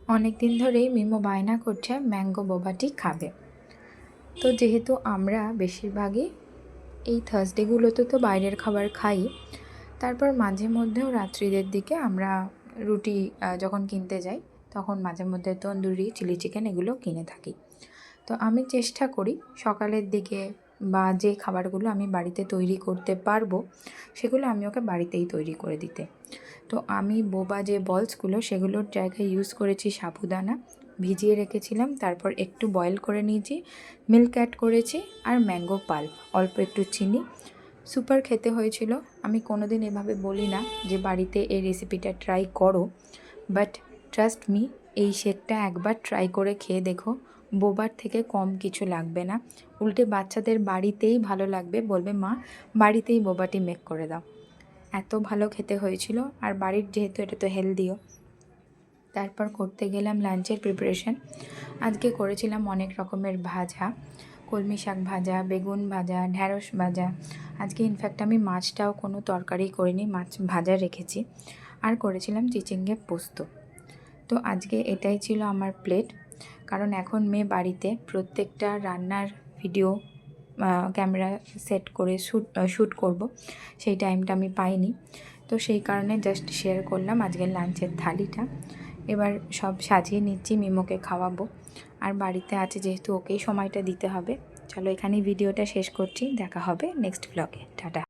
অনেক দিন ধরেই মিমো বায়না করছে ম্যাঙ্গো বোবাটি খাবে। তো যেহেতু আমরা বেশিরভাগই এই থার্সডেগুলোতে তো বাইরের খাবার খাই, তারপর মাঝে মধ্যেও রাত্রিদের দিকে আমরা রুটি যখন কিনতে যাই তখন মাঝে মধ্যে তন্দুরি, চিলি চিকেন এগুলো কিনে থাকি। তো আমি চেষ্টা করি সকালের দিকে বা যে খাবারগুলো আমি বাড়িতে তৈরি করতে পারবো সেগুলো আমি ওকে বাড়িতেই তৈরি করে দিতে। তো আমি বোবা যে বলসগুলো সেগুলোর জায়গায় ইউজ করেছি সাবুদানা, ভিজিয়ে রেখেছিলাম, তারপর একটু বয়েল করে নিয়েছি, মিল্ক অ্যাড করেছি আর ম্যাঙ্গো পাল্প, অল্প একটু চিনি। সুপার খেতে হয়েছিল। আমি কোনো দিন এভাবে বলি না যে বাড়িতে এই রেসিপিটা ট্রাই করো, বাট ট্রাস্ট মি, এই শেকটা একবার ট্রাই করে খেয়ে দেখো, বোবার থেকে কম কিছু লাগবে না, উল্টে বাচ্চাদের বাড়িতেই ভালো লাগবে, বলবে মা বাড়িতেই বোবাটি মেক করে দাও। এত ভালো খেতে হয়েছিল, আর বাড়ির যেহেতু এটা তো হেলদিও। তারপর করতে গেলাম লাঞ্চের প্রিপারেশন। আজকে করেছিলাম অনেক রকমের ভাজা, কলমি শাক ভাজা, বেগুন ভাজা, ঢ্যাঁড়স ভাজা। আজকে ইনফ্যাক্ট আমি মাছটাও কোনো তরকারি করিনি, মাছ ভাজা রেখেছি। আর করেছিলাম চিচিঙ্গে পোস্ত। তো আজকে এটাই ছিল আমার প্লেট, কারণ এখন মেয়ে বাড়িতে, প্রত্যেকটা রান্নার ভিডিও ক্যামেরা সেট করে শ্যুট করব, সেই টাইমটা আমি পাইনি। তো সেই কারণে জাস্ট শেয়ার করলাম আজকের লাঞ্চের থালিটা। এবার সব সাজিয়ে নিচ্ছি, মিমোকে খাওয়াবো, আর বাড়িতে আছে যেহেতু ওকেই সময়টা দিতে হবে। চলো এখানেই ভিডিওটা শেষ করছি, দেখা হবে নেক্সট ব্লগে। টাটা।